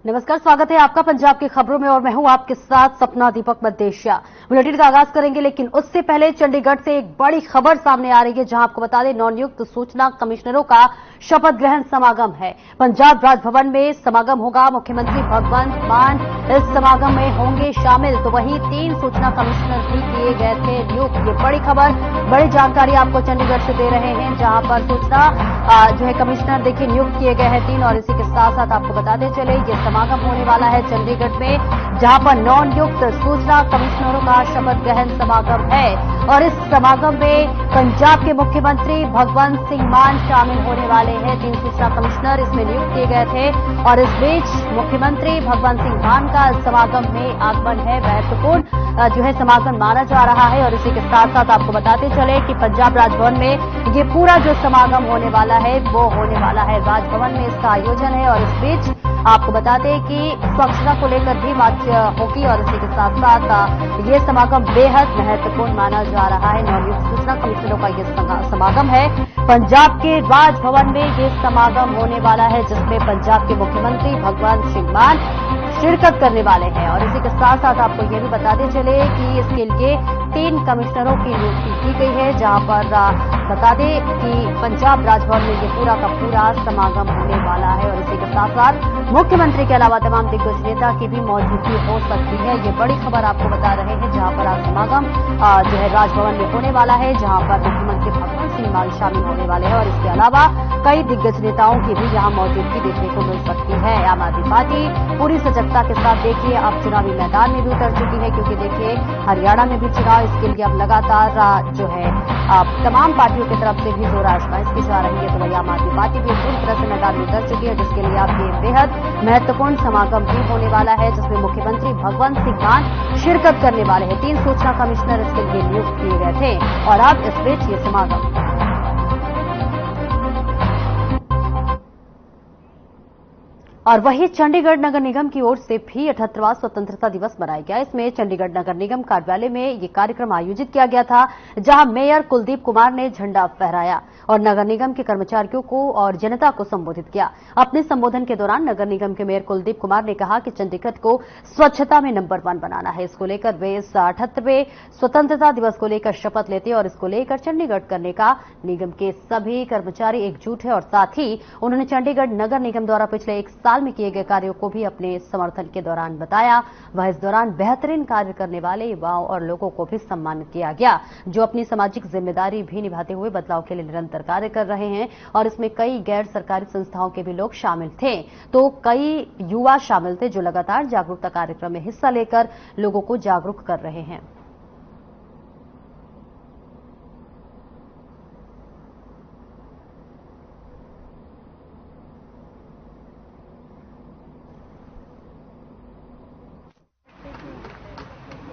नमस्कार, स्वागत है आपका पंजाब की खबरों में और मैं हूं आपके साथ सपना दीपक मदेशिया। बुलेटिन का आगाज करेंगे, लेकिन उससे पहले चंडीगढ़ से एक बड़ी खबर सामने आ रही है, जहां आपको बता दें नवनियुक्त सूचना कमिश्नरों का शपथ ग्रहण समागम है। पंजाब राजभवन में समागम होगा। मुख्यमंत्री भगवंत मान इस समागम में होंगे शामिल। तो वहीं 3 सूचना कमिश्नर भी किए गए थे नियुक्त। ये बड़ी खबर, बड़ी जानकारी आपको चंडीगढ़ से दे रहे हैं, जहां पर सूचना जो है कमिश्नर देखिए नियुक्त किए गए हैं 3। और इसी के साथ साथ आपको बताते चले ये समागम होने वाला है चंडीगढ़ में, जहां पर नवनियुक्त सूचना कमिश्नरों का शपथ ग्रहण समागम है। और इस समागम में पंजाब के मुख्यमंत्री भगवंत सिंह मान शामिल होने वाले हैं। 3 सूचना कमिश्नर इसमें नियुक्त किए गए थे और इस बीच मुख्यमंत्री भगवंत सिंह मान का इस समागम में आगमन है। महत्वपूर्ण जो है समागम माना जा रहा है। और इसी के साथ साथ आपको बताते चले कि पंजाब राजभवन में ये पूरा जो समागम होने वाला है वो होने वाला है, राजभवन में इसका आयोजन है। और इस बीच आपको बता दें कि स्वच्छता को लेकर भी बात होगी। और इसी के साथ साथ ये समागम बेहद महत्वपूर्ण माना जा रहा है। नवनियुक्त सूचना कमिश्नरों का ये समागम है। पंजाब के राजभवन में ये समागम होने वाला है, जिसमें पंजाब के मुख्यमंत्री भगवंत सिंह मान शिरकत करने वाले हैं। और इसी के साथ साथ आपको ये भी बताते चले कि इसके लिए 3 कमिश्नरों की नियुक्ति की गई है, जहां पर बता दें कि पंजाब राजभवन में ये पूरा का पूरा समागम होने वाला है। और इसी के साथ साथ मुख्यमंत्री के अलावा तमाम दिग्गज नेता की भी मौजूदगी हो सकती है। ये बड़ी खबर आपको बता रहे हैं, जहां पर आज समागम जो है राजभवन में होने वाला है, जहां पर मुख्यमंत्री भगवंत सिंह मान शामिल होने वाले हैं। और इसके अलावा कई दिग्गज नेताओं की भी यहां मौजूदगी देखने को मिल सकती है। आम आदमी पार्टी पूरी सजगता के साथ देखिए अब चुनावी मैदान में भी उतर चुकी है, क्योंकि देखिए हरियाणा में भी चुनाव, इसके लिए अब लगातार जो है तमाम पार्टियों की तरफ से भी जोर आजमाइश की जा रही है। तो वही आम आदमी पार्टी भी पूरी तरह से मैदान में उतर चुकी है, जिसके लिए अब ये बेहद महत्वपूर्ण समागम भी होने वाला है, जिसमें मुख्यमंत्री भगवंत सिंह मान शिरकत करने वाले हैं। 3 सूचना कमिश्नर इसके लिए नियुक्त किए गए थे और अब इस बीच ये समागम। और वहीं चंडीगढ़ नगर निगम की ओर से भी 78वां स्वतंत्रता दिवस मनाया गया। इसमें चंडीगढ़ नगर निगम कार्यालय में ये कार्यक्रम आयोजित किया गया था, जहां मेयर कुलदीप कुमार ने झंडा फहराया और नगर निगम के कर्मचारियों को और जनता को संबोधित किया। अपने संबोधन के दौरान नगर निगम के मेयर कुलदीप कुमार ने कहा कि चंडीगढ़ को स्वच्छता में नंबर 1 बनाना है। इसको लेकर वे इस 78वें स्वतंत्रता दिवस को लेकर शपथ लेते और इसको लेकर चंडीगढ़ करने का निगम के सभी कर्मचारी एकजुट है। और साथ ही उन्होंने चंडीगढ़ नगर निगम द्वारा पिछले 1 साल में किए गए कार्यों को भी अपने समर्थन के दौरान बताया। वह इस दौरान बेहतरीन कार्य करने वाले युवाओं और लोगों को भी सम्मानित किया गया, जो अपनी सामाजिक जिम्मेदारी भी निभाते हुए बदलाव के लिए निरंतर कार्य कर रहे हैं। और इसमें कई गैर सरकारी संस्थाओं के भी लोग शामिल थे, तो कई युवा शामिल थे जो लगातार जागरूकता कार्यक्रम में हिस्सा लेकर लोगों को जागरूक कर रहे हैं।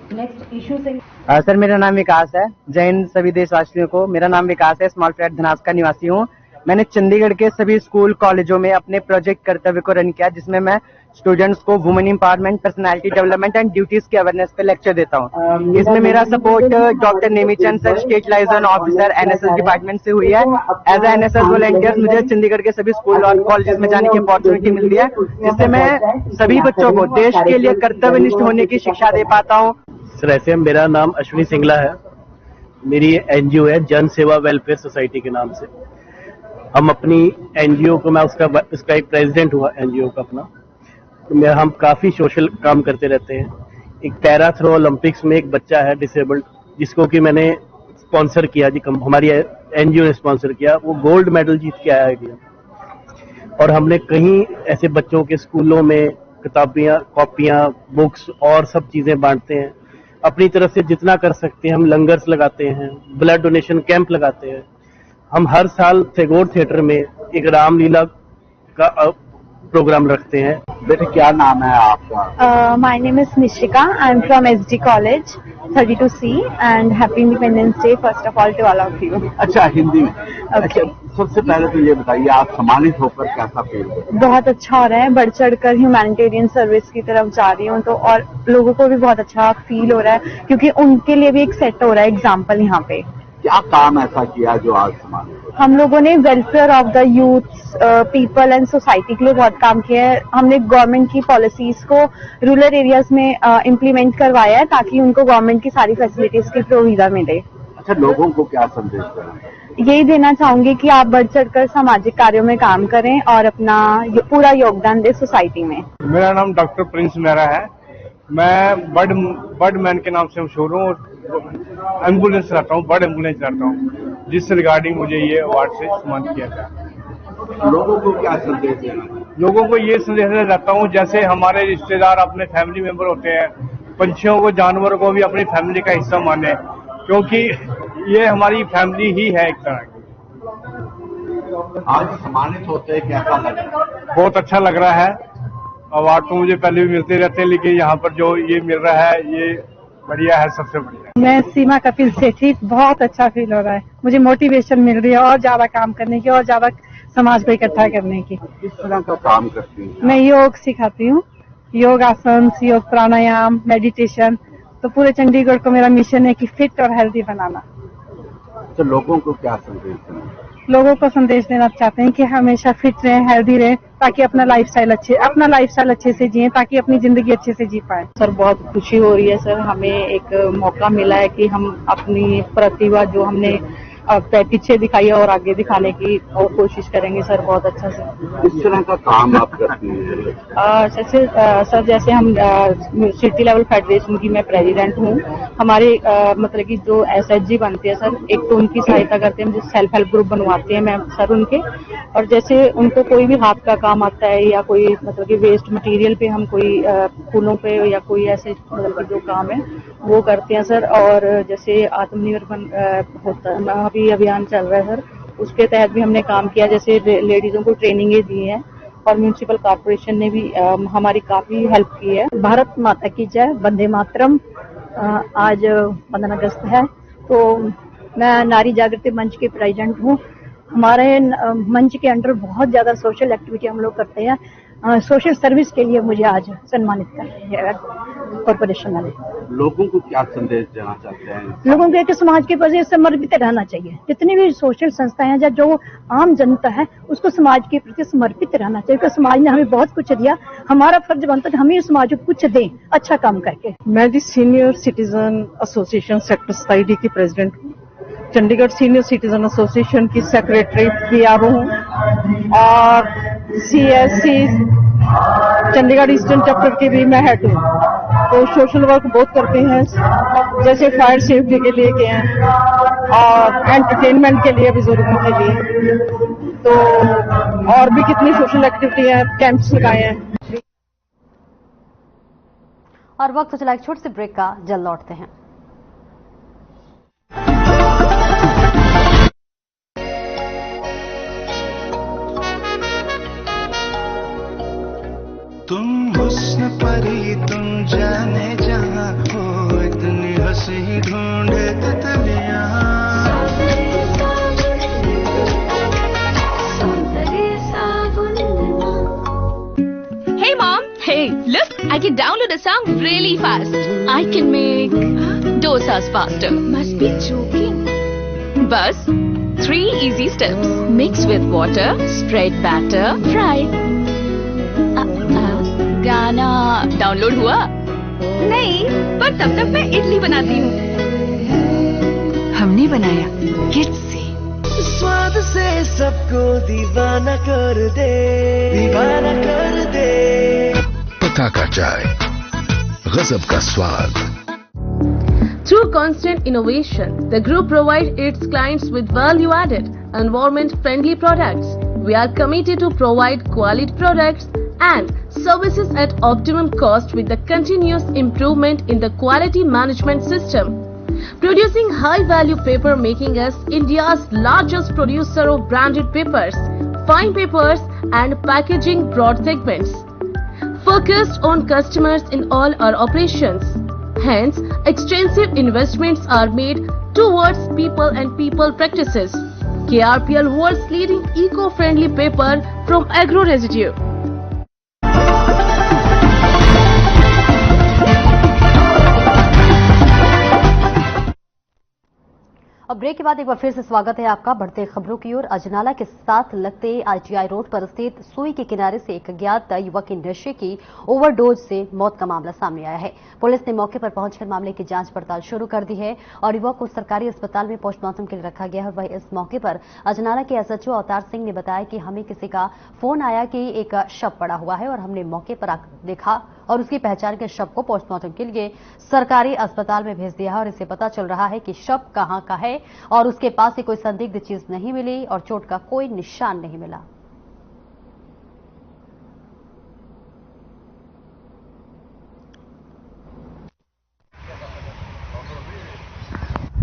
नेक्स्ट इशू से सर, मेरा नाम विकास है। जय हिंद सभी देशवासियों को। मेरा नाम विकास है, स्मॉल फ्लैट धनास का निवासी हूँ। मैंने चंडीगढ़ के सभी स्कूल कॉलेजों में अपने प्रोजेक्ट कर्तव्य को रन किया, जिसमें मैं स्टूडेंट्स को women empowerment, personality development and duties की अवेयरनेस पे लेक्चर देता हूँ। इसमें मेरा support doctor Nemichand sir, state liaison officer, NSS department से हुई है। एज ए एनएसएस वॉलंटियर मुझे चंडीगढ़ के सभी स्कूल और कॉलेजेस में जाने की अपॉर्चुनिटी मिलती है, जिससे मैं सभी बच्चों को देश के लिए कर्तव्यनिष्ठ होने की शिक्षा दे पाता हूँ। सर, ऐसे मेरा नाम अश्विनी सिंगला है। मेरी एनजीओ है जन सेवा वेलफेयर सोसाइटी के नाम से। हम अपनी एनजीओ को, मैं उसका एक प्रेसिडेंट हुआ एनजीओ का अपना। तो हम काफी सोशल काम करते रहते हैं। एक पैरा थ्रो ओलंपिक्स में एक बच्चा है डिसेबल्ड, जिसको कि मैंने स्पॉन्सर किया जी, हमारी एनजीओ ने स्पॉन्सर किया। वो गोल्ड मेडल जीत के आया इंडिया। और हमने कहीं ऐसे बच्चों के स्कूलों में किताबियां, कॉपियां, बुक्स और सब चीजें बांटते हैं। अपनी तरफ से जितना कर सकते हैं हम लंगर्स लगाते हैं, ब्लड डोनेशन कैंप लगाते हैं। हम हर साल टैगोर थिएटर में एक रामलीला का प्रोग्राम रखते हैं। बेटे, क्या नाम है आपका? My name is Nishika. I'm from SD College, 32C, and Happy Independence Day first of all to all of you. अच्छा, हिंदी में। Okay. अच्छा, सबसे पहले तो ये बताइए, आप सम्मानित होकर कैसा फील हो? बहुत अच्छा हो रहा है। बढ़ चढ़कर ह्यूमैनिटेरियन सर्विस की तरफ जा रही हूँ, तो और लोगों को भी बहुत अच्छा फील हो रहा है, क्योंकि उनके लिए भी एक सेट हो रहा है एग्जाम्पल यहाँ पे। क्या काम ऐसा किया जो आज सम्मानित हो? हम लोगों ने welfare of the youth, people and society के लिए बहुत काम किया है। हमने गवर्नमेंट की पॉलिसीज को रूरल एरियाज में इम्प्लीमेंट करवाया है ताकि उनको गवर्नमेंट की सारी फैसिलिटीज की सुविधा मिले। अच्छा, लोगों को क्या संदेश देना? यही देना चाहूंगी कि आप बढ़ चढ़कर सामाजिक कार्यों में काम करें और अपना पूरा योगदान दें सोसाइटी में। मेरा नाम डॉक्टर प्रिंस मेहरा है। मैं बर्ड मैन के नाम से मशहूर हूँ और एम्बुलेंस रहता हूँ, बर्ड एम्बुलेंस रहता हूँ, जिस रिगार्डिंग मुझे ये अवार्ड से सम्मानित किया गया। लोगों को क्या संदेश देना? लोगों को ये संदेश देता हूँ, जैसे हमारे रिश्तेदार अपने फैमिली मेंबर होते हैं, पंछियों को, जानवरों को भी अपनी फैमिली का हिस्सा माने, क्योंकि ये हमारी फैमिली ही है एक तरह की। आज सम्मानित होते कैसा लगा? बहुत अच्छा लग रहा है। अवार्ड तो मुझे पहले भी मिलते रहते हैं, लेकिन यहाँ पर जो ये मिल रहा है ये बढ़िया है, सबसे बढ़िया। मैं सीमा कपिल सेठी, बहुत अच्छा फील हो रहा है। मुझे मोटिवेशन मिल रही है और ज्यादा काम करने की और ज्यादा समाज को इकट्ठा करने की। किस तरह का काम करती हैं? मैं योग सिखाती हूँ, योग आसन, योग प्राणायाम, मेडिटेशन। तो पूरे चंडीगढ़ को मेरा मिशन है कि फिट और हेल्दी बनाना। तो लोगों को क्या संदेश देना? लोगों को संदेश देना चाहते हैं कि हमेशा फिट रहें, हेल्दी रहें, ताकि अपना लाइफस्टाइल अच्छे से जिए, ताकि अपनी जिंदगी अच्छे से जी पाए। सर बहुत खुशी हो रही है सर, हमें एक मौका मिला है कि हम अपनी प्रतिभा जो हमने पीछे दिखाई है और आगे दिखाने की और कोशिश करेंगे सर, बहुत अच्छा से। किस तरह का काम आप करती हैं? सर जैसे हम सिटी लेवल फेडरेशन की मैं प्रेसिडेंट हूँ। हमारे मतलब कि जो SHG बनते हैं सर, एक तो उनकी सहायता करते हैं, जो सेल्फ हेल्प ग्रुप बनवाते हैं मैं सर उनके, और जैसे उनको कोई भी हाथ का काम आता है या कोई मतलब कि वेस्ट मटेरियल पे हम कोई फूलों पे या कोई ऐसे मतलब कि जो काम है वो करते हैं सर। और जैसे आत्मनिर्भर होता है अभी अभियान चल रहा है सर, उसके तहत भी हमने काम किया, जैसे लेडीजों को ट्रेनिंगें दी हैं और म्यूनिसिपल कॉर्पोरेशन ने भी हमारी काफी हेल्प की है। भारत माता की जय, वंदे मातरम। आज 15 अगस्त है, तो मैं नारी जागृति मंच की प्रेसिडेंट हूँ। हमारे मंच के अंडर बहुत ज्यादा सोशल एक्टिविटी हम लोग करते हैं। सोशल सर्विस के लिए मुझे आज सम्मानित कर रही है कॉर्पोरेशन वाले। लोगों को क्या संदेश देना चाहते हैं? लोगों को एक समाज के प्रति समर्पित रहना चाहिए। जितनी भी सोशल संस्थाएं हैं या जो आम जनता है उसको समाज के प्रति समर्पित रहना चाहिए, क्योंकि समाज ने हमें बहुत कुछ दिया। हमारा फर्ज बनता है कि हम ही समाज को कुछ दें अच्छा काम करके। मैं the senior citizen association sector society की प्रेसिडेंट हूँ। चंडीगढ़ सीनियर सिटीजन एसोसिएशन की सेक्रेटरी PRO हूँ और CSC चंडीगढ़ ईस्टर्न चैप्टर की भी मैं हेड हूँ। तो सोशल वर्क बहुत करते हैं, जैसे फायर सेफ्टी के लिए किए हैं और एंटरटेनमेंट के लिए, बुजुर्गों के लिए। तो और भी कितनी सोशल एक्टिविटी है, कैंप्स लगाए हैं। और वक्त तो चला एक छोटे से ब्रेक का, जल्द लौटते हैं। तुम हुस्न परी, तुम जाने जहां हो, इतनी हंसी ढूंढे तितलियां। Hey mom, hey, look, I can download a song really fast. I can make dosas faster. Must be joking. Bus, 3 easy steps. Mix with water, spread batter, fry. गाना डाउनलोड हुआ? नहीं, पर तब तक मैं इडली बनाती हूँ। हमने बनाया किड्स से। स्वाद से सबको दीवाना कर दे, दीवाना कर दे। पता का चाय, गजब का स्वाद। Through constant innovation, the group provides its clients with value-added, environment-friendly products. We are committed to provide quality products and services at optimum cost with the continuous improvement in the quality management system. Producing high-value paper, making us India's largest producer of branded papers, fine papers and packaging broad segments. Focused on customers in all our operations. Hence, extensive investments are made towards people and people practices. KRPL world's leading eco-friendly paper from agro residue. और break के बाद एक बार फिर से स्वागत है आपका। बढ़ते खबरों की ओर। अजनाला के साथ लगते आईटीआई रोड पर स्थित सुई के किनारे से एक अज्ञात युवक की नशे की ओवरडोज से मौत का मामला सामने आया है। पुलिस ने मौके पर पहुंचकर मामले की जांच पड़ताल शुरू कर दी है और युवक को सरकारी अस्पताल में पोस्टमार्टम के लिए रखा गया है। वहीं इस मौके पर अजनाला के एसएचओ अवतार सिंह ने बताया कि हमें किसी का फोन आया कि एक शव पड़ा हुआ है और हमने मौके पर आकर देखा और उसकी पहचान के शव को पोस्टमार्टम के लिए सरकारी अस्पताल में भेज दिया है और इससे पता चल रहा है कि शव कहां का है और उसके पास से कोई संदिग्ध चीज नहीं मिली और चोट का कोई निशान नहीं मिला।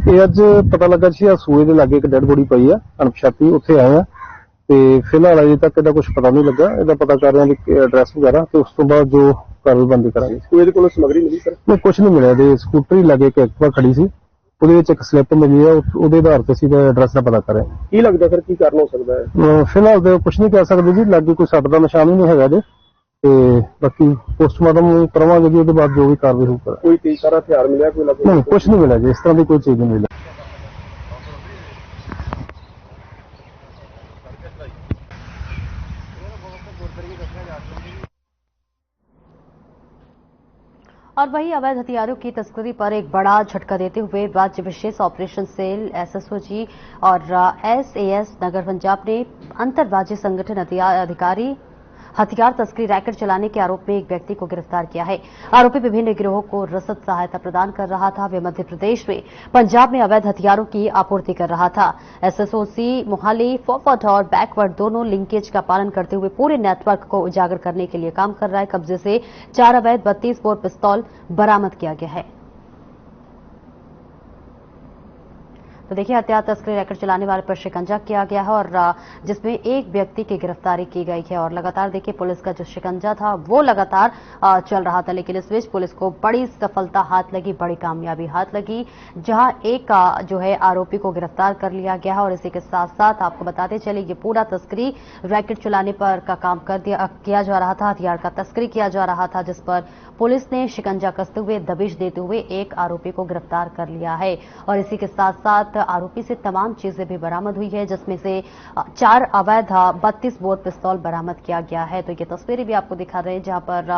ਇਹ ਅੱਜ ਪਤਾ ਲੱਗਾ ਸੀ ਆ ਸੂਏ ਦੇ ਲਾਗੇ ਇੱਕ ਡੈਡ ਬੋਡੀ ਪਈ ਆ ਅਣਪਛਾਤੀ, ਉੱਥੇ ਆਏ ਆ ਤੇ ਫਿਲਹਾਲ ਅਜੇ ਤੱਕ ਇਹਦਾ ਕੁਝ ਪਤਾ ਨਹੀਂ ਲੱਗਾ। ਇਹਦਾ ਪਤਾ ਕਰ ਰਹੇ ਹਾਂ ਕਿ ਐਡਰੈਸ ਵਗੈਰਾ ਤੇ ਉਸ ਤੋਂ ਬਾਅਦ ਜੋ ਕਾਰਵਾਈ ਬੰਦੀ ਕਰਾਂਗੇ। ਇਹਦੇ ਕੋਲੋਂ ਸਮੱਗਰੀ ਮਿਲੀ ਸਰ? ਨਹੀਂ, ਕੁਝ ਨਹੀਂ ਮਿਲਿਆ। ਇਹਦੇ ਸਕੂਟਰੀ ਲਾਗੇ ਇੱਕ ਐਕਟਿਵਾ ਖੜੀ ਸੀ, ਉਹਦੇ ਵਿੱਚ ਇੱਕ ਸਲਿੱਪ ਮਿਲੀ ਆ, ਉਹਦੇ ਆਧਾਰ ਤੇ ਅਸੀਂ ਐਡਰੈਸ ਦਾ ਪਤਾ ਕਰ ਰਹੇ ਹਾਂ। ਕੀ ਲੱਗਦਾ ਸਰ ਕੀ ਕਾਰਨ ਹੋ ਸਕਦਾ ਹੈ? ਫਿਲਹਾਲ ਤੇ ਕੁਝ ਨਹੀਂ ਕਹਿ ਸਕਦੇ ਜੀ, ਲਾਗੇ ਕੋਈ ਸੱਟ ਦਾ ਨਿਸ਼ਾਨ ਵੀ ਨਹੀਂ ਹੈਗਾ ਇਹਦੇ ਤੇ ਬਾਕੀ ਪੋਸਟਮਾਰਟਮ ਕਰਵਾਵਾਂਗੇ ਜੀ, ਉਹਦੇ ਬਾਅਦ ਜੋ ਵੀ ਕਾਰਵਾਈ ਹੋਊਗਾ। ਕੋਈ ਤੀਸਰਾ ਹਥਿਆਰ ਮਿਲਿਆ ਕੋਈ ਲੱਗੇ? ਨਹੀਂ, ਕੁਝ ਨਹੀਂ ਮਿਲਿਆ ਜੀ, ਇਸ ਤਰ੍ਹਾਂ ਦੀ ਕੋਈ ਚੀਜ਼ ਨਹੀਂ ਮਿਲੀ। और वहीं अवैध हथियारों की तस्करी पर एक बड़ा झटका देते हुए राज्य विशेष ऑपरेशन सेल एसएसओजी और एसएएस नगर पंजाब ने अंतर्राज्यीय संगठन अधिकारी हथियार तस्करी रैकेट चलाने के आरोप में एक व्यक्ति को गिरफ्तार किया है। आरोपी विभिन्न गिरोहों को रसद सहायता प्रदान कर रहा था। वे मध्य प्रदेश में पंजाब में अवैध हथियारों की आपूर्ति कर रहा था। एसएसओसी मोहाली फॉरवर्ड और बैकवर्ड दोनों लिंकेज का पालन करते हुए पूरे नेटवर्क को उजागर करने के लिए काम कर रहा है। कब्जे से 4 अवैध 32 बोर पिस्तौल बरामद किया गया है। तो देखिए, हथियार तस्करी रैकेट चलाने वाले पर शिकंजा किया गया है और जिसमें एक व्यक्ति की गिरफ्तारी की गई है। और लगातार देखिए, पुलिस का जो शिकंजा था वो लगातार चल रहा था, लेकिन इस बीच पुलिस को बड़ी सफलता हाथ लगी, बड़ी कामयाबी हाथ लगी, जहां एक जो है आरोपी को गिरफ्तार कर लिया गया है। और इसी के साथ साथ आपको बताते चले, ये पूरा तस्करी रैकेट चलाने पर का काम किया जा रहा था, हथियार का तस्करी किया जा रहा था, जिस पर पुलिस ने शिकंजा कसते हुए दबिश देते हुए एक आरोपी को गिरफ्तार कर लिया है। और इसी के साथ साथ आरोपी से तमाम चीजें भी बरामद हुई है, जिसमें से 4 अवैध 32 बोर पिस्तौल बरामद किया गया है। तो ये तस्वीरें भी आपको दिखा रहे हैं, जहां पर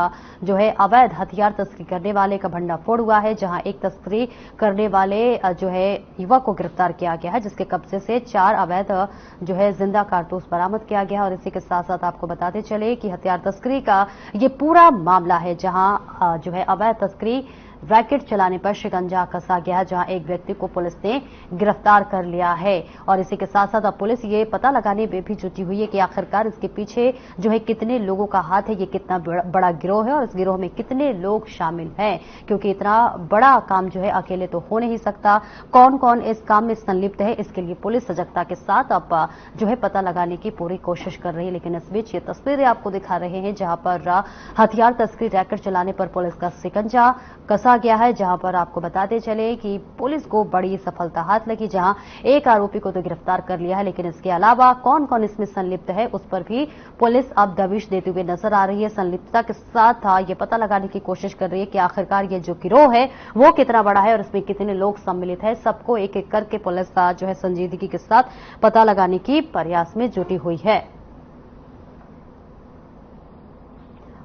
जो है अवैध हथियार तस्करी करने वाले का भंडाफोड़ हुआ है, जहां एक तस्करी करने वाले जो है युवक को गिरफ्तार किया गया है, जिसके कब्जे से 4 अवैध जो है जिंदा कारतूस बरामद किया गया है। और इसी के साथ साथ आपको बताते चले कि हथियार तस्करी का ये पूरा मामला है, जहां जो है अवैध तस्करी रैकेट चलाने पर शिकंजा कसा गया, जहां एक व्यक्ति को पुलिस ने गिरफ्तार कर लिया है। और इसी के साथ साथ अब पुलिस ये पता लगाने में भी जुटी हुई है कि आखिरकार इसके पीछे जो है कितने लोगों का हाथ है, ये कितना बड़ा गिरोह है और इस गिरोह में कितने लोग शामिल हैं, क्योंकि इतना बड़ा काम जो है अकेले तो हो नहीं सकता। कौन कौन इस काम में संलिप्त है, इसके लिए पुलिस सजगता के साथ अब जो है पता लगाने की पूरी कोशिश कर रही है। लेकिन इस बीच ये तस्वीरें आपको दिखा रहे हैं, जहां पर हथियार तस्करी रैकेट चलाने पर पुलिस का शिकंजा कसा गया है, जहां पर आपको बताते चले कि पुलिस को बड़ी सफलता हाथ लगी, जहां एक आरोपी को तो गिरफ्तार कर लिया है, लेकिन इसके अलावा कौन कौन इसमें संलिप्त है उस पर भी पुलिस अब दबिश देते हुए नजर आ रही है। संलिप्तता के साथ ये पता लगाने की कोशिश कर रही है कि आखिरकार ये जो गिरोह है वो कितना बड़ा है और इसमें कितने लोग सम्मिलित है। सबको एक एक करके पुलिस जो है संजीदगी के साथ पता लगाने की प्रयास में जुटी हुई है।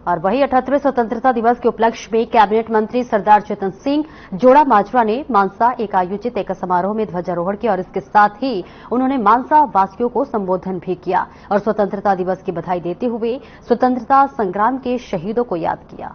और वहीं 78वें स्वतंत्रता दिवस के उपलक्ष्य में कैबिनेट मंत्री सरदार चेतन सिंह जोड़ा माजरा ने मानसा एक आयोजित एक समारोह में ध्वजारोहण किया और इसके साथ ही उन्होंने मानसा वासियों को संबोधन भी किया और स्वतंत्रता दिवस की बधाई देते हुए स्वतंत्रता संग्राम के शहीदों को याद किया।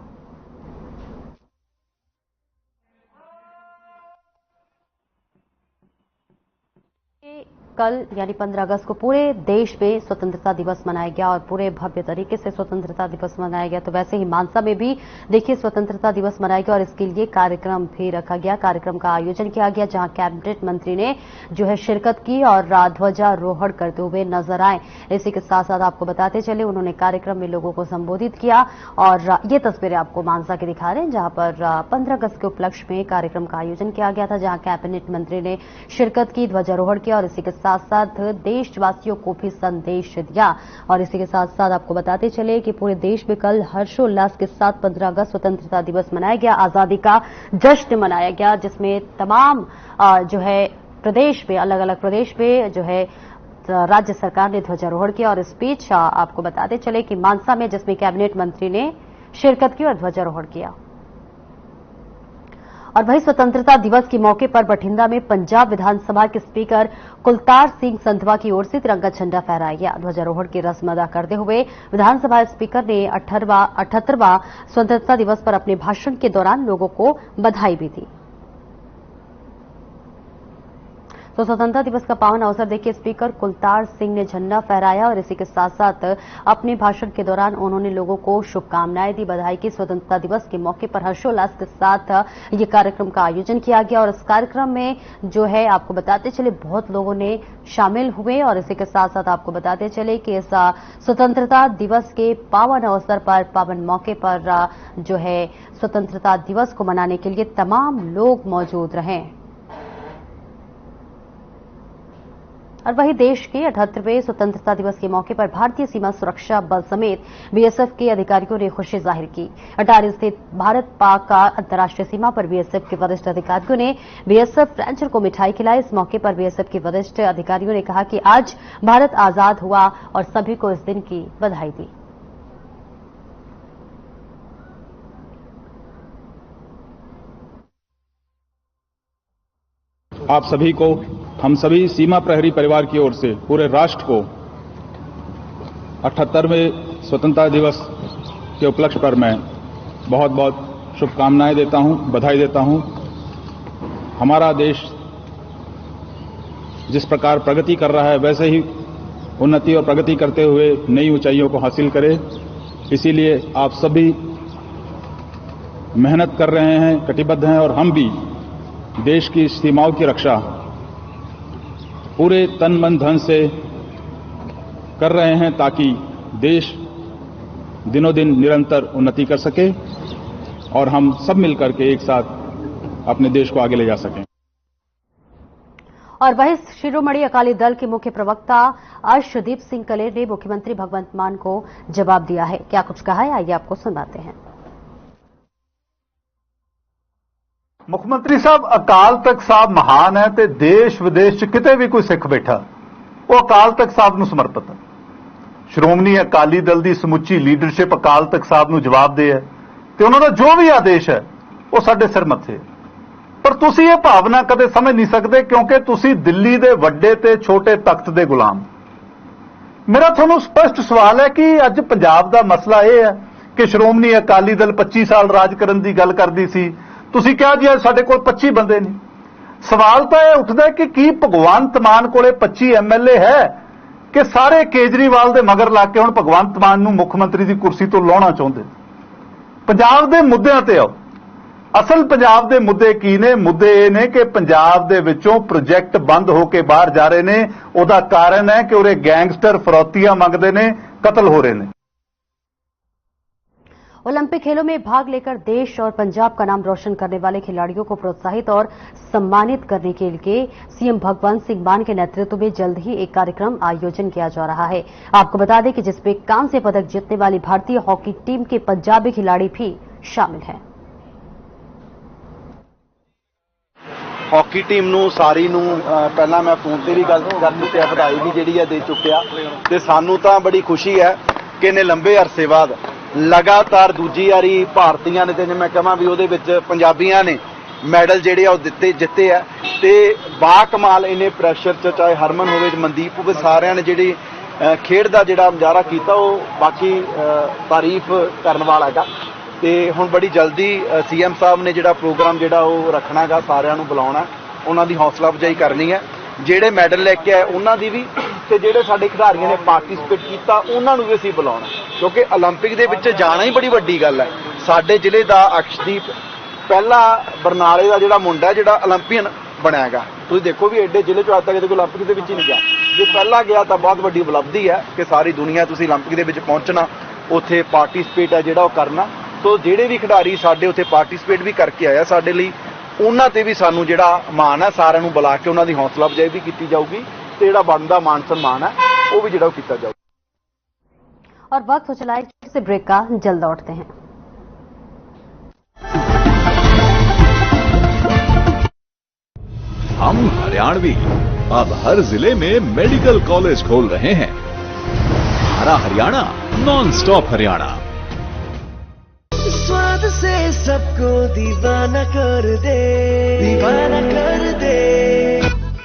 कल यानी 15 अगस्त को पूरे देश में स्वतंत्रता दिवस मनाया गया और पूरे भव्य तरीके से स्वतंत्रता दिवस मनाया गया। तो वैसे ही मानसा में भी देखिए स्वतंत्रता दिवस मनाया गया और इसके लिए कार्यक्रम भी रखा गया, कार्यक्रम का आयोजन किया गया, जहां कैबिनेट मंत्री ने जो है शिरकत की और ध्वजारोहण करते हुए नजर आए। इसी के साथ साथ आपको बताते चले उन्होंने कार्यक्रम में लोगों को संबोधित किया और ये तस्वीरें आपको मानसा की दिखा रहे हैं, जहां पर 15 अगस्त के उपलक्ष्य में कार्यक्रम का आयोजन किया गया था, जहां कैबिनेट मंत्री ने शिरकत की, ध्वजारोहण किया और इसी के साथ साथ देशवासियों को भी संदेश दिया। और इसी के साथ साथ आपको बताते चले कि पूरे देश में कल हर्षोल्लास के साथ 15 अगस्त स्वतंत्रता दिवस मनाया गया, आजादी का जश्न मनाया गया, जिसमें तमाम जो है प्रदेश में, अलग अलग प्रदेश में जो है राज्य सरकार ने ध्वजारोहण किया। और इस बीच आपको बताते चले कि मानसा में, जिसमें कैबिनेट मंत्री ने शिरकत की और ध्वजारोहण किया। और वहीं स्वतंत्रता दिवस के मौके पर बठिंडा में पंजाब विधानसभा के स्पीकर कुलतार सिंह संधवा की ओर से तिरंगा झंडा फहराया गया। ध्वजारोहण की रस्म अदा करते हुए विधानसभा स्पीकर ने 78वां स्वतंत्रता दिवस पर अपने भाषण के दौरान लोगों को बधाई भी दी। तो स्वतंत्रता दिवस का पावन अवसर देखिए स्पीकर कुलतार सिंह ने झंडा फहराया और इसी के साथ साथ अपने भाषण के दौरान उन्होंने लोगों को शुभकामनाएं दी, बधाई की। स्वतंत्रता दिवस के मौके पर हर्षोल्लास के साथ ये कार्यक्रम का आयोजन किया गया और इस कार्यक्रम में जो है आपको बताते चले बहुत लोगों ने शामिल हुए। और इसी के साथ साथ आपको बताते चले कि इस स्वतंत्रता दिवस के पावन अवसर पर, पावन मौके पर जो है स्वतंत्रता दिवस को मनाने के लिए तमाम लोग मौजूद रहे। और वहीं देश के 78वें स्वतंत्रता दिवस के मौके पर भारतीय सीमा सुरक्षा बल समेत बीएसएफ के अधिकारियों ने खुशी जाहिर की। अटारी स्थित भारत पाक का अंतर्राष्ट्रीय सीमा पर बीएसएफ के वरिष्ठ अधिकारियों ने बीएसएफ रेंजर को मिठाई खिलाई। इस मौके पर बीएसएफ के वरिष्ठ अधिकारियों ने कहा कि आज भारत आजाद हुआ और सभी को इस दिन की बधाई दी। आप सभी को, हम सभी सीमा प्रहरी परिवार की ओर से पूरे राष्ट्र को 78वें स्वतंत्रता दिवस के उपलक्ष्य पर मैं बहुत बहुत शुभकामनाएं देता हूं, बधाई देता हूं। हमारा देश जिस प्रकार प्रगति कर रहा है वैसे ही उन्नति और प्रगति करते हुए नई ऊंचाइयों को हासिल करे, इसीलिए आप सभी मेहनत कर रहे हैं, कटिबद्ध हैं और हम भी देश की सीमाओं की रक्षा पूरे तन मन धन से कर रहे हैं ताकि देश दिनों दिन निरंतर उन्नति कर सके और हम सब मिलकर के एक साथ अपने देश को आगे ले जा सकें। और वहीं शिरोमणि अकाली दल के मुख्य प्रवक्ता अर्शदीप सिंह कलेर ने मुख्यमंत्री भगवंत मान को जवाब दिया है। क्या कुछ कहा है, आइए आपको सुनाते हैं। मुख्यमंत्री साहब, अकाल तख्त साहब महान है ते देश विदेश च किते भी कोई सिख बैठा वो अकाल तख्त साहब ਨੂੰ ਸਮਰਪਿਤ ਹੈ। ਸ਼੍ਰੋਮਣੀ ਅਕਾਲੀ ਦਲ ਦੀ ਸਮੁੱਚੀ ਲੀਡਰਸ਼ਿਪ ਅਕਾਲ ਤਖਤ ਸਾਹਿਬ ਨੂੰ ਜਵਾਬ ਦੇ ਹੈ ਤੇ ਉਹਨਾਂ ਦਾ ਜੋ ਵੀ ਆਦੇਸ਼ ਹੈ ਉਹ ਸਾਡੇ ਸਿਰ ਮੱਥੇ ਹੈ। ਪਰ ਤੁਸੀਂ ਇਹ ਭਾਵਨਾ ਕਦੇ ਸਮਝ ਨਹੀਂ ਸਕਦੇ ਕਿਉਂਕਿ ਤੁਸੀਂ ਦਿੱਲੀ ਦੇ ਵੱਡੇ ਤੇ ਛੋਟੇ ਤਖਤ ਦੇ ਗੁਲਾਮ। ਮੇਰਾ ਤੁਹਾਨੂੰ ਸਪਸ਼ਟ ਸਵਾਲ ਹੈ ਕਿ ਅੱਜ ਪੰਜਾਬ ਦਾ ਮਸਲਾ ਇਹ ਹੈ ਕਿ ਸ਼੍ਰੋਮਣੀ ਅਕਾਲੀ ਦਲ 25 ਸਾਲ ਰਾਜ ਕਰਨ ਦੀ ਗੱਲ ਕਰਦੀ ਸੀ, ਤੁਸੀਂ ਕਿਹਾ ਜੀ ਸਾਡੇ ਕੋਲ 25 ਬੰਦੇ ਨਹੀਂ। ਸਵਾਲ ਤਾਂ ਇਹ ਉੱਠਦਾ ਕਿ ਕੀ ਭਗਵੰਤ ਮਾਨ ਕੋਲੇ 25 ਐਮਐਲਏ ਹੈ ਕਿ ਸਾਰੇ ਕੇਜਰੀਵਾਲ ਦੇ ਮਗਰ ਲੱਗ ਕੇ ਹੁਣ ਭਗਵੰਤ ਮਾਨ ਨੂੰ ਮੁੱਖ ਮੰਤਰੀ ਦੀ ਕੁਰਸੀ ਤੋਂ ਲਾਉਣਾ ਚਾਹੁੰਦੇ। ਪੰਜਾਬ ਦੇ ਮੁੱਦਿਆਂ ਤੇ ਆਓ। ਅਸਲ ਪੰਜਾਬ ਦੇ ਮੁੱਦੇ ਕੀ ਨੇ? ਮੁੱਦੇ ਇਹ ਨੇ ਕਿ ਪੰਜਾਬ ਦੇ ਵਿੱਚੋਂ ਪ੍ਰੋਜੈਕਟ ਬੰਦ ਹੋ ਕੇ ਬਾਹਰ ਜਾ ਰਹੇ ਨੇ। ਉਹਦਾ ਕਾਰਨ ਹੈ ਕਿ ਉਰੇ ਗੈਂਗਸਟਰ ਫਰੌਤੀਆਂ ਮੰਗਦੇ ਨੇ, ਕਤਲ ਹੋ ਰਹੇ ਨੇ। ओलंपिक खेलों में भाग लेकर देश और पंजाब का नाम रोशन करने वाले खिलाड़ियों को प्रोत्साहित और सम्मानित करने के लिए सीएम भगवंत सिंह मान के नेतृत्व में जल्द ही एक कार्यक्रम आयोजन किया जा रहा है। आपको बता दें कि जिसमें कांस्य पदक जीतने वाली भारतीय हॉकी टीम के पंजाबी खिलाड़ी भी शामिल हैं। हॉकी टीम ਨੂੰ ਸਾਰੀ ਨੂੰ ਪਹਿਲਾਂ ਮੈਂ ਫੋਨ ਤੇ ਵੀ ਗੱਲ ਕਰ ਚੁੱਕਿਆ, ਵਧਾਈ ਵੀ ਜਿਹੜੀ ਹੈ ਦੇ ਚੁੱਕਿਆ ਤੇ ਸਾਨੂੰ ਤਾਂ ਬੜੀ ਖੁਸ਼ੀ ਹੈ ਕਿ ਨੇ ਲੰਬੇ ਅਰਸੇ ਬਾਅਦ ਲਗਾਤਾਰ ਦੂਜੀ ਵਾਰੀ ਭਾਰਤੀਆਂ ਨੇ ਤੇ ਮੈਂ ਕਹਾਂ ਵੀ ਉਹਦੇ ਵਿੱਚ ਪੰਜਾਬੀਆਂ ਨੇ ਮੈਡਲ ਜਿਹੜੇ ਆ ਉਹ ਜਿੱਤੇ ਆ ਤੇ ਬਾ ਕਮਾਲ ਇਹਨੇ ਪ੍ਰੈਸ਼ਰ ਚ ਚਾਹੇ ਹਰਮਨ ਹੋਵੇ ਮਨਦੀਪ ਹੋਵੇ ਸਾਰਿਆਂ ਨੇ ਜਿਹੜੀ ਖੇਡ ਦਾ ਜਿਹੜਾ ਨਜ਼ਾਰਾ ਕੀਤਾ ਉਹ ਬਾਕੀ ਤਾਰੀਫ ਕਰਨ ਵਾਲਾ ਹੈਗਾ। ਤੇ ਹੁਣ ਬੜੀ ਜਲਦੀ ਸੀਐਮ ਸਾਹਿਬ ਨੇ ਜਿਹੜਾ ਪ੍ਰੋਗਰਾਮ ਜਿਹੜਾ ਉਹ ਰੱਖਣਾਗਾ, ਸਾਰਿਆਂ ਨੂੰ ਬੁਲਾਉਣਾ, ਉਹਨਾਂ ਦੀ ਹੌਸਲਾ ਅਫਜ਼ਾਈ ਕਰਨੀ ਹੈ। ਜਿਹੜੇ ਮੈਡਲ ਲੈ ਕੇ ਆਏ ਉਹਨਾਂ ਦੀ ਵੀ ਤੇ ਜਿਹੜੇ ਸਾਡੇ ਖਿਡਾਰੀਆਂ ਨੇ ਪਾਰਟਿਸਿਪੇਟ ਕੀਤਾ ਉਹਨਾਂ ਨੂੰ ਵੀ ਅਸੀਂ ਬੁਲਾਉਣਾ ਕਿਉਂਕਿ 올림픽 ਦੇ ਵਿੱਚ ਜਾਣਾ ਹੀ ਬੜੀ ਵੱਡੀ ਗੱਲ ਹੈ। ਸਾਡੇ ਜ਼ਿਲ੍ਹੇ ਦਾ ਅਕਸ਼ਦੀਪ ਪਹਿਲਾ ਬਰਨਾਲੇ ਦਾ ਜਿਹੜਾ ਮੁੰਡਾ ਜਿਹੜਾ 올림픽ੀਅਨ ਬਣਿਆਗਾ। ਤੁਸੀਂ ਦੇਖੋ ਵੀ ਐਡੇ ਜ਼ਿਲ੍ਹੇ ਚੋਂ ਅੱਜ ਤੱਕ ਕੋਈ 올림픽 ਦੇ ਵਿੱਚ ਹੀ ਨਹੀਂ ਗਿਆ। ਜੇ ਪਹਿਲਾ ਗਿਆ ਤਾਂ ਬਹੁਤ ਵੱਡੀ ਉਪਲਬਧੀ ਹੈ ਕਿ ਸਾਰੀ ਦੁਨੀਆ ਤੁਸੀਂ 올림픽 ਦੇ ਵਿੱਚ ਪਹੁੰਚਣਾ, ਉੱਥੇ ਪਾਰਟਿਸਿਪੇਟ ਹੈ ਜਿਹੜਾ ਉਹ ਕਰਨਾ। ਸੋ ਜਿਹੜੇ ਵੀ ਖਿਡਾਰੀ ਸਾਡੇ ਉੱਥੇ ਪਾਰਟਿਸਿਪੇਟ ਵੀ ਕਰਕੇ ਆਇਆ ਸਾਡੇ ਲਈ ਉਹਨਾਂ ਤੇ ਵੀ ਸਾਨੂੰ ਜਿਹੜਾ ਮਾਣ ਹੈ ਸਾਰਿਆਂ ਨੂੰ ਬੁਲਾ ਕੇ ਉਹਨਾਂ ਦੀ ਹੌਸਲਾ ਅਫਜ਼ਾਈ ਵੀ ਕੀਤੀ ਜਾਊਗੀ ਤੇ ਜਿਹੜਾ ਬਣਦਾ ਮਾਨ सम्मान है वो भी जरा किया जाए। और वक्त हो चला एक छोटे से ब्रेक का, जल्द लौटते हैं। हम हरियाणवी अब हर जिले में मेडिकल कॉलेज खोल रहे हैं। हमारा हरियाणा, नॉन स्टॉप हरियाणा। स्वाद से सबको दीवाना कर दे, दीवाना कर दे।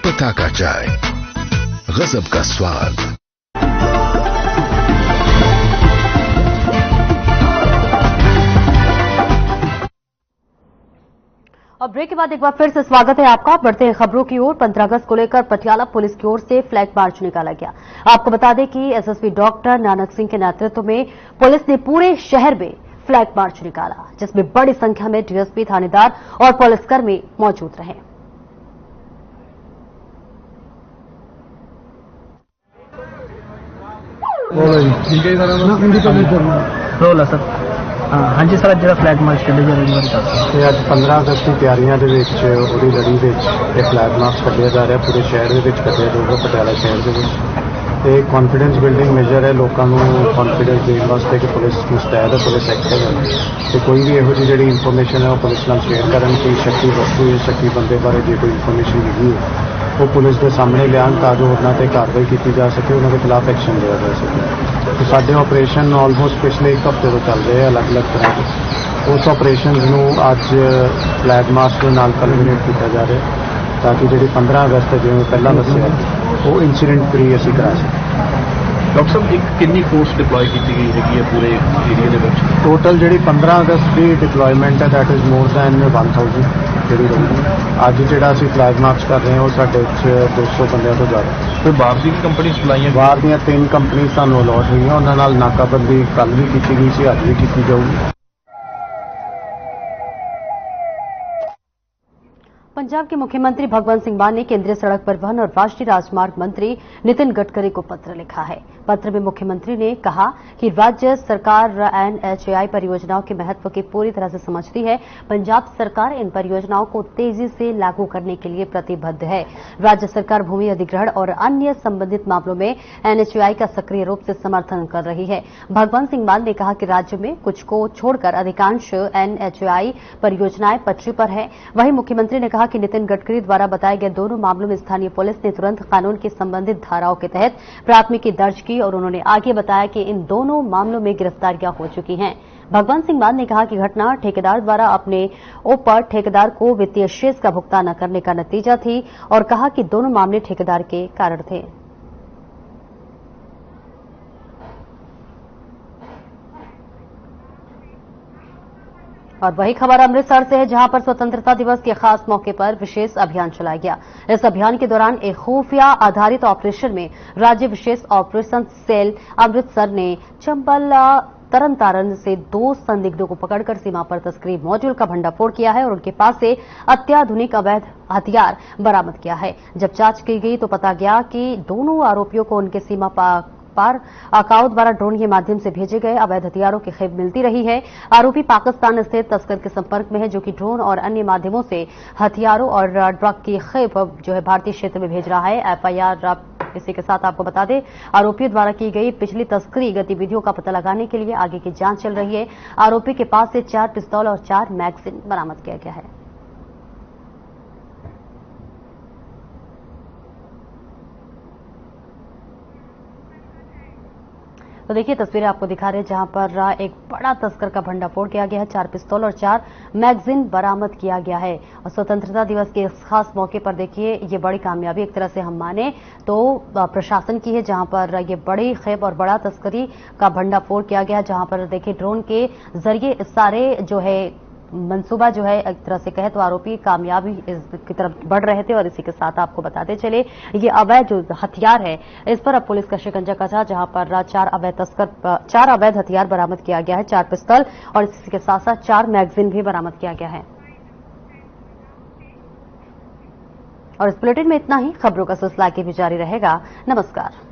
पताका चाय, गजब का स्वाद। और ब्रेक के बाद एक बार फिर से स्वागत है आपका। बढ़ते हैं खबरों की ओर। 15 अगस्त को लेकर पटियाला पुलिस की ओर से फ्लैग मार्च निकाला गया। आपको बता दें कि एसएसपी डॉक्टर नानक सिंह के नेतृत्व में पुलिस ने पूरे शहर में फ्लैग मार्च निकाला, जिसमें बड़ी संख्या में डीएसपी, थानेदार और पुलिसकर्मी मौजूद रहे। हाँ जी सर, ਜਿਹੜਾ ਫਲੈਗ ਮਾਰਚ ਕੱਢਿਆ ਜਾ ਰਿਹਾ ਹੈ ਅੱਜ 15 ਅਗਸਤ ਦੀ ਤਿਆਰੀਆਂ ਦੇ ਵਿੱਚ ਉਹਦੀ ਲੜੀ ਵਿੱਚ ਇਹ ਫਲੈਗ ਮਾਰਚ ਕੱਢਿਆ ਜਾ ਰਿਹਾ। ਪੂਰੇ ਸ਼ਹਿਰ ਦੇ ਵਿੱਚ ਕੱਢਿਆ ਜਾਊਗਾ, ਪਟਿਆਲਾ ਸ਼ਹਿਰ ਦੇ ਵਿੱਚ। ਇਹ ਕੌਨਫੀਡੈਂਸ ਬਿਲਡਿੰਗ ਮੇਜਰ ਹੈ, ਲੋਕਾਂ ਨੂੰ ਕੌਨਫੀਡੈਂਸ ਦੇਣ ਵਾਸਤੇ ਕਿ ਪੁਲਿਸ ਮੁਸਤੈਦ ਹੈ, ਪੁਲਿਸ ਐਕਟਿਵ ਹੈ ਤੇ ਕੋਈ ਵੀ ਇਹੋ ਜਿਹੀ ਜਿਹੜੀ ਇਨਫੋਰਮੇਸ਼ਨ ਹੈ ਉਹ ਪੁਲਿਸ ਨਾਲ ਸ਼ੇਅਰ ਕਰਨ। ਕਿ ਸ਼ੱਕੀ ਵਸਤੂ ਜਾਂ ਸ਼ੱਕੀ ਬੰਦੇ ਬਾਰੇ ਜੇ ਕੋਈ ਇਨਫੋਰਮੇਸ਼ਨ ਮਿਲੀ ਹੈ ਉਹ ਪੁਲਿਸ ਦੇ ਸਾਹਮਣੇ ਲਿਆਉਣ ਤਾਂ ਜੋ ਉਹਨਾਂ ਤੇ ਕਾਰਵਾਈ ਕੀਤੀ ਜਾ ਸਕੇ, ਉਹਨਾਂ ਦੇ ਖਿਲਾਫ ਐਕਸ਼ਨ ਲਿਆ ਜਾ ਸਕੇ। तो साढ़े ऑपरेशन ऑलमोस्ट पिछले एक हफ्ते तो चल रहे हैं अलग अलग तरह के। उस ऑपरेशन ਨੂੰ ਅੱਜ फ्लैग मार्च ਦੇ ਨਾਲ ਕਨਵੀਨੇਟ ਕੀਤਾ ਜਾ ਰਿਹਾ ताकि ਜਿਹੜੀ 15 अगस्त ਜਿਵੇਂ ਪਹਿਲਾਂ ਦੱਸਿਆ ਉਹ ਇਨਸੀਡੈਂਟ ਫ੍ਰੀ ਅਸੀਂ ਕਰਾ ਸਕੀਏ। डॉक्टर साहब, एक कितनी फोर्स डिप्लॉय की गई है पूरे एरिया ਦੇ ਵਿੱਚ? टोटल ਜਿਹੜੀ 15 अगस्त ਦੀ डिप्लॉयमेंट है दैट इज मोर दैन 1000 ਜਿਹੜੀ ਰਹੀ। ਅੱਜ ਜਿਹੜਾ ਅਸੀਂ फ्लैग मार्च कर रहे हैं ਉਹ ਸਾਡੇ 200 ਬੰਦਿਆਂ ਤੋਂ ਜ਼ਿਆਦਾ। ਕੋਈ ਬਾਹਰ ਦੀ ਕੰਪਨੀ ਸਪਲਾਈਆਂ? ਬਾਹਰ ਦੀਆਂ 3 ਕੰਪਨੀ ਸਾਨੂੰ ਅਲਾਟ ਹੋਈਆਂ, ਉਹਨਾਂ ਨਾਲ ਨਾਕਾਬੰਦੀ ਕੱਲ ਵੀ ਕੀਤੀ ਗਈ ਸੀ, ਅੱਜ ਵੀ ਕੀਤੀ ਜਾਊਗੀ। पंजाब के मुख्यमंत्री भगवंत सिंह मान ने केंद्रीय सड़क परिवहन और राष्ट्रीय राजमार्ग मंत्री नितिन गडकरी को पत्र लिखा है। पत्र में मुख्यमंत्री ने कहा कि राज्य सरकार एनएचएआई परियोजनाओं के महत्व की पूरी तरह से समझती है। पंजाब सरकार इन परियोजनाओं को तेजी से लागू करने के लिए प्रतिबद्ध है। राज्य सरकार भूमि अधिग्रहण और अन्य संबंधित मामलों में एनएचएआई का सक्रिय रूप से समर्थन कर रही है। भगवंत सिंह मान ने कहा कि राज्य में कुछ को छोड़कर अधिकांश एनएचएआई परियोजनाएं पटरी पर है। वहीं मुख्यमंत्री ने कहा कि नितिन गडकरी द्वारा बताए गए दोनों मामलों में स्थानीय पुलिस ने तुरंत कानून की संबंधित धाराओं के तहत प्राथमिकी दर्ज की और उन्होंने आगे बताया कि इन दोनों मामलों में गिरफ्तारियां हो चुकी हैं। भगवंत सिंह मान ने कहा कि घटना ठेकेदार द्वारा अपने ऊपर ठेकेदार को वित्तीय शेष का भुगतान न करने का नतीजा थी और कहा कि दोनों मामले ठेकेदार के कारण थे। और वही खबर अमृतसर से है, जहां पर स्वतंत्रता दिवस के खास मौके पर विशेष अभियान चलाया गया। इस अभियान के दौरान एक खुफिया आधारित ऑपरेशन में राज्य विशेष ऑपरेशन सेल अमृतसर ने चंबल तरनतारन से 2 संदिग्धों को पकड़कर सीमा पर तस्करी मॉड्यूल का भंडाफोड़ किया है और उनके पास से अत्याधुनिक अवैध हथियार बरामद किया है। जब जांच की गई तो पता गया कि दोनों आरोपियों को उनके सीमा पार अकाओ द्वारा ड्रोन के माध्यम से भेजे गए अवैध हथियारों की खेप मिलती रही है। आरोपी पाकिस्तान स्थित तस्कर के संपर्क में है, जो कि ड्रोन और अन्य माध्यमों से हथियारों और ड्रग की खेप जो है भारतीय क्षेत्र में भेज रहा है। एफआईआर इसी के साथ आपको बता दें, आरोपियों द्वारा की गई पिछली तस्करी गतिविधियों का पता लगाने के लिए आगे की जांच चल रही है। आरोपी के पास से 4 पिस्तौल और 4 मैगजीन बरामद किया गया है। तो देखिए तस्वीरें आपको दिखा रहे हैं, जहां पर एक बड़ा तस्कर का भंडाफोड़ किया गया है। 4 पिस्तौल और 4 मैगजीन बरामद किया गया है। और स्वतंत्रता दिवस के इस खास मौके पर देखिए ये बड़ी कामयाबी एक तरह से हम माने तो प्रशासन की है, जहां पर ये बड़ी खेप और बड़ा तस्करी का भंडाफोड़ किया गया, जहां पर देखिए ड्रोन के जरिए सारे जो है मंसूबा जो है एक तरह से कहे तो आरोपी कामयाबी की तरफ बढ़ रहे थे। और इसी के साथ आपको बताते चले ये अवैध जो हथियार है इस पर अब पुलिस का शिकंजा कसा, जहां पर 4 अवैध हथियार बरामद किया गया है, 4 पिस्तौल और इसी के साथ साथ 4 मैगजीन भी बरामद किया गया है। और इस बुलेटिन में इतना ही। खबरों का सिलसिला आगे भी जारी रहेगा। नमस्कार।